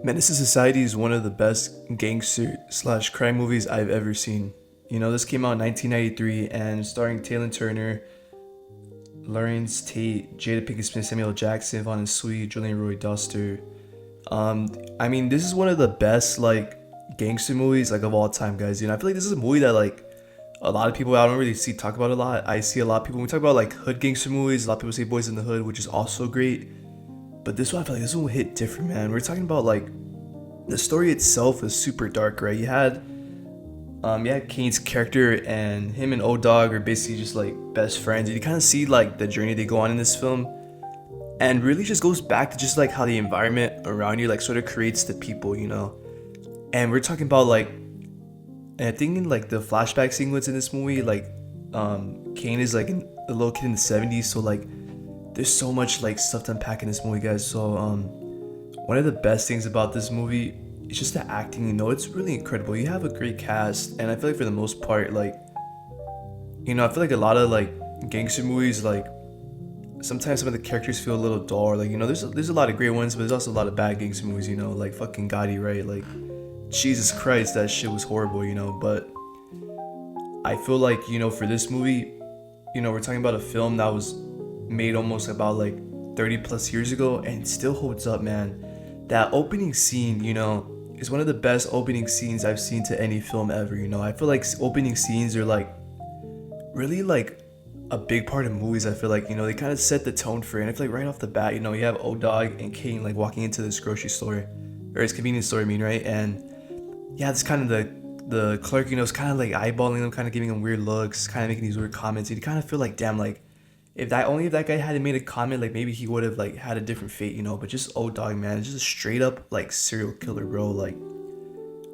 Menace to Society is one of the best gangster slash crime movies I've ever seen. This came out in 1993 and starring Taylor Turner, Lawrence Tate, Jada Pinkett Smith, Samuel Jackson, Von and Sweet, Julian Roy Doster. This is one of the best gangster movies of all time, guys. I feel like this is a movie that a lot of people I don't really see talk about a lot. I see a lot of people when we talk about hood gangster movies. A lot of people say Boys in the Hood, which is also great. But this one, I feel like this one will hit different, man. We're talking about the story itself is super dark, right? You had Kane's character and him and O-Dog are basically just best friends. And you kind of see the journey they go on in this film, and really just goes back to just how the environment around you sort of creates the people. And we're talking about and I think in the flashback sequence in this movie, Kane is a little kid in the 70s, so there's so much stuff to unpack in this movie, guys. So one of the best things about this movie is just the acting. It's really incredible. You have a great cast, and I feel like for the most part, I feel like a lot of gangster movies, sometimes some of the characters feel a little dull. There's a lot of great ones, but there's also a lot of bad gangster movies. Like fucking Gotti, right? Jesus Christ, that shit was horrible. But I feel for this movie, we're talking about a film that was made almost about 30 plus years ago and it still holds up, man. That opening scene, is one of the best opening scenes I've seen to any film ever. I feel like opening scenes are really a big part of movies. I feel they kind of set the tone for it. And I feel right off the bat, you have O-Dog and Kane walking into this grocery store, or his convenience store, right? And yeah, it's kind of the clerk, is kind of eyeballing them, kind of giving them weird looks, kind of making these weird comments. And you kind of feel damn, if that guy hadn't made a comment, maybe he would have had a different fate. But just O-Dog, man, just a straight up serial killer, bro.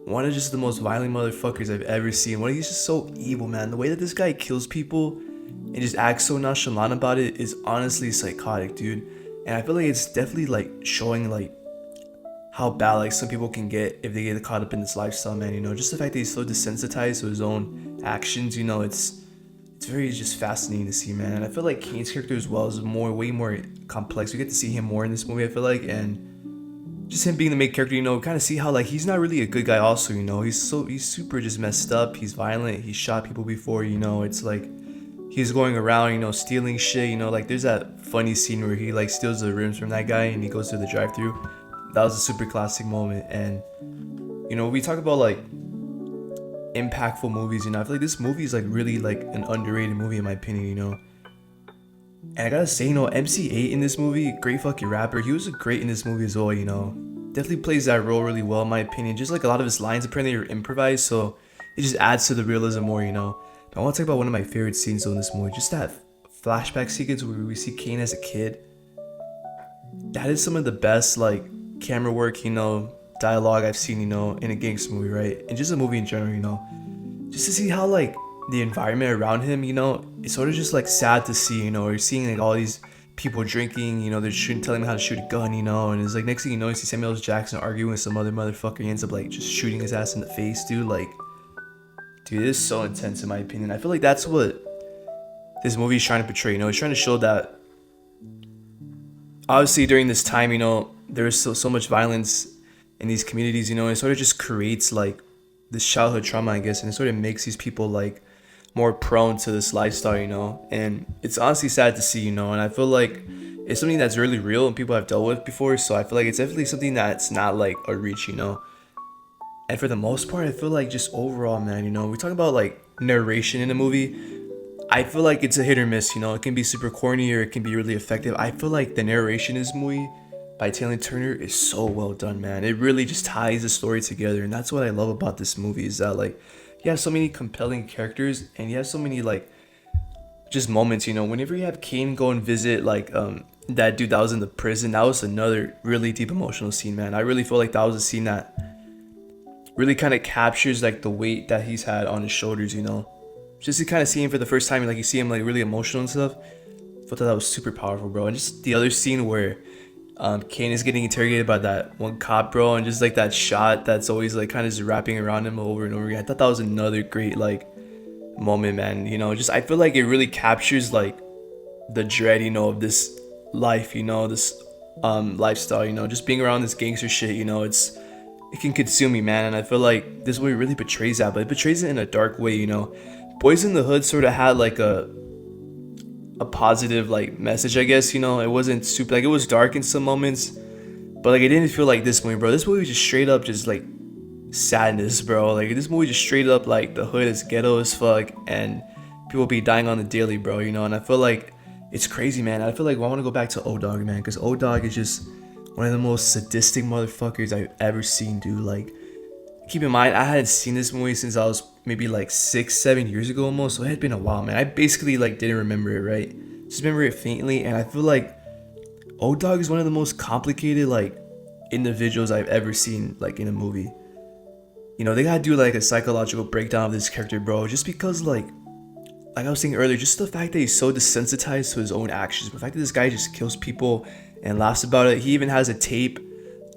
One of just the most violent motherfuckers I've ever seen. He's just so evil, man. The way that this guy kills people and just acts so nonchalant about it is honestly psychotic, dude. And I feel it's definitely showing how bad some people can get if they get caught up in this lifestyle, man. Just the fact that he's so desensitized to his own actions, it's very just fascinating to see, man. And I feel Kane's character as well is way more complex. We get to see him more in this movie, I feel and just him being the main character, kind of see how he's not really a good guy also. He's super just messed up. He's violent. He's shot people before. It's he's going around, stealing shit. There's that funny scene where he steals the rims from that guy and he goes to the drive-thru. That was a super classic moment. And we talk about impactful movies. I feel this movie is really an underrated movie in my opinion. And I gotta say, MC8 in this movie, great fucking rapper. He was great in this movie as well. Definitely plays that role really well in my opinion. Just a lot of his lines apparently are improvised, so it just adds to the realism more. But I want to talk about one of my favorite scenes though in this movie. Just that flashback sequence where we see Kane as a kid. That is some of the best camera work, dialogue I've seen, in a gangster movie, right? And just a movie in general, just to see how the environment around him, it's sort of just sad to see, you're seeing all these people drinking, they're telling him how to shoot a gun, and it's next thing you see Samuel Jackson arguing with some other motherfucker. He ends up just shooting his ass in the face, dude. Dude, it is so intense in my opinion. I feel that's what this movie is trying to portray. It's trying to show that obviously during this time, there is so much violence in these communities, it sort of just creates this childhood trauma, I guess, and it sort of makes these people more prone to this lifestyle, and it's honestly sad to see, and I feel it's something that's really real and people have dealt with before, so I feel it's definitely something that's not a reach, and for the most part, I feel just overall, man, we talk about narration in a movie. I feel it's a hit or miss, it can be super corny or it can be really effective. I feel the narration in this movie by Taylor Turner is so well done, man. It really just ties the story together, and that's what I love about this movie is that you have so many compelling characters and you have so many just moments, whenever you have Kane go and visit that dude that was in the prison. That was another really deep emotional scene, man. I really feel that was a scene that really kind of captures the weight that he's had on his shoulders, just to kind of see him for the first time and you see him really emotional and stuff. I thought that was super powerful, bro. And just the other scene where Kane is getting interrogated by that one cop, bro, and just that shot that's always kind of just wrapping around him over and over again. I thought that was another great moment, man. Just I feel it really captures the dread, of this life, this lifestyle, you know, just being around this gangster shit, you know, it can consume me, man. And I feel like this movie really portrays that, but it portrays it in a dark way, you know. Boys in the Hood sort of had like a positive like message, I guess, you know. It wasn't super like, it was dark in some moments, but like it didn't feel like this movie, bro. This movie was just straight up just like sadness, bro. Like this movie just straight up like the hood is ghetto as fuck and people be dying on the daily, bro, you know. And I feel like it's crazy, man. I feel like I want to go back to O-Dog, man, because O-Dog is just one of the most sadistic motherfuckers I've ever seen, dude. Like, keep in mind, I hadn't seen this movie since I was maybe like 6-7 years ago almost, so it had been a while, man. I basically like didn't remember it, right? Just remember it faintly, and I feel like O-Dog is one of the most complicated like individuals I've ever seen like in a movie. You know, they gotta do like a psychological breakdown of this character, bro, just because like I was saying earlier, just the fact that he's so desensitized to his own actions, the fact that this guy just kills people and laughs about it. He even has a tape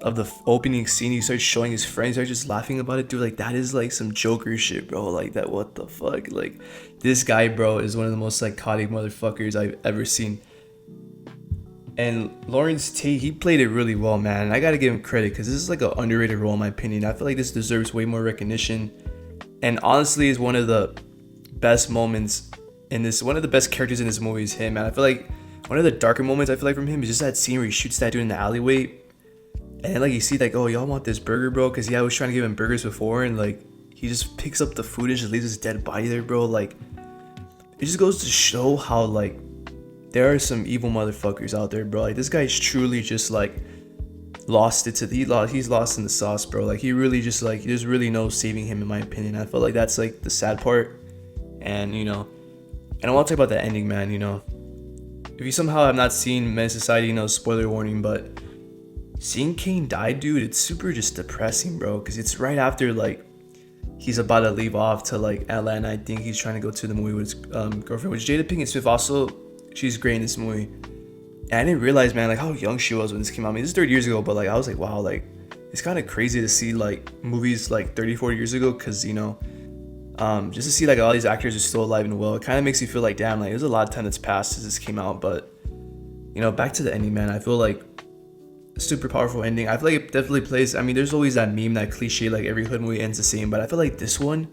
of the opening scene. He starts showing his friends, they're just laughing about it, dude. Like, that is like some Joker shit, bro. Like, that, what the fuck? Like, this guy, bro, is one of the most psychotic motherfuckers I've ever seen. And Lawrence Tate, he played it really well, man. And I gotta give him credit because this is like an underrated role in my opinion. I feel like this deserves way more recognition. And honestly, is one of the best moments in this. One of the best characters in this movie is him, man. I feel like one of the darker moments I feel like from him is just that scene where he shoots that dude in the alleyway. And then, like, you see, like, oh, y'all want this burger, bro? Because, yeah, I was trying to give him burgers before. And, like, he just picks up the food and just leaves his dead body there, bro. Like, it just goes to show how, like, there are some evil motherfuckers out there, bro. Like, this guy's truly just, like, lost it to he's lost in the sauce, bro. Like, he really just, like, there's really no saving him, in my opinion. I feel like that's, like, the sad part. And, you know, and I want to talk about the ending, man, you know. If you somehow have not seen Menace Society, you know, spoiler warning, but seeing Kane die, dude, it's super just depressing, bro, because it's right after, like, he's about to leave off to, like, Atlanta. I think he's trying to go to the movie with his girlfriend, which Jada Pinkett Smith also, she's great in this movie. And I didn't realize, man, like, how young she was when this came out. I mean, this is 30 years ago, but, like, I was like, wow, like, it's kind of crazy to see, like, movies, like, 30, 40 years ago, because, you know, just to see, like, all these actors are still alive and well, it kind of makes you feel like, damn, like, there's a lot of time that's passed since this came out. But, you know, back to the ending, man, I feel like super powerful ending. I feel like it definitely plays, I mean, there's always that meme, that cliche, like, every hood movie ends the same, but I feel like this one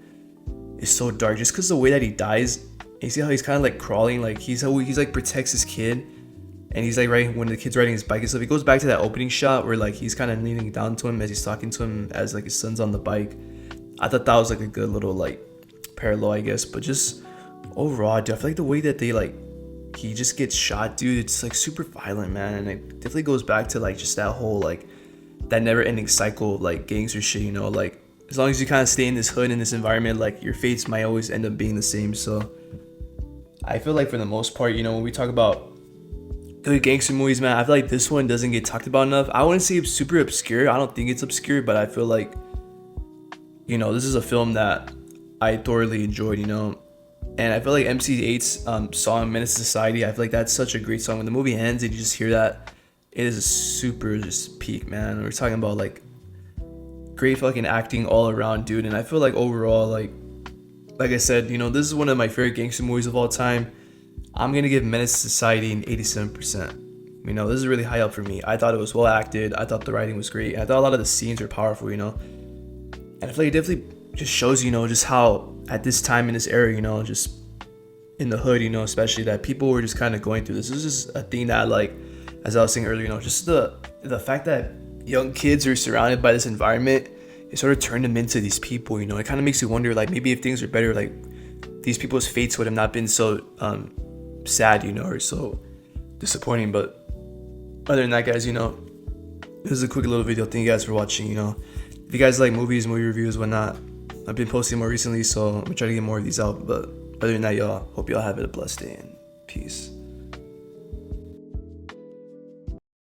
is so dark just because the way that he dies. You see how he's kind of like crawling, like he's like protects his kid, and he's like, right when the kid's riding his bike and stuff, he goes back to that opening shot where, like, he's kind of leaning down to him as he's talking to him as, like, his son's on the bike. I thought that was, like, a good little, like, parallel, I guess. But just overall, dude, I feel like the way that they, like, he just gets shot, dude, it's, like, super violent, man. And it definitely goes back to, like, just that whole, like, that never ending cycle of, like, gangster shit, you know. Like, as long as you kind of stay in this hood, in this environment, like, your fates might always end up being the same. So I feel like for the most part, you know, when we talk about good gangster movies, man, I feel like this one doesn't get talked about enough. I wouldn't say it's super obscure. I don't think it's obscure, but I feel like, you know, this is a film that I thoroughly enjoyed, you know. And I feel like MC8's song Menace Society, I feel like that's such a great song. When the movie ends and you just hear that, it is a super just peak, man. We're talking about, like, great fucking acting all around, dude. And I feel like overall, like I said, you know, this is one of my favorite gangster movies of all time. I'm gonna give Menace Society an 87%. You know, this is really high up for me. I thought it was well acted. I thought the writing was great. I thought a lot of the scenes were powerful, you know. And I feel like it definitely just shows, you know, just how at this time in this era, you know, just in the hood, you know, especially, that people were just kind of going through this. This is just a thing that, like, as I was saying earlier, you know, just the fact that young kids are surrounded by this environment, it sort of turned them into these people, you know. It kind of makes you wonder, like, maybe if things were better, like, these people's fates would have not been so sad, you know, or so disappointing. But other than that, guys, you know, this is a quick little video. Thank you guys for watching, you know. If you guys like movies, movie reviews, whatnot, I've been posting more recently, so I'm gonna try to get more of these out. But other than that, y'all, hope y'all have a blessed day, and peace.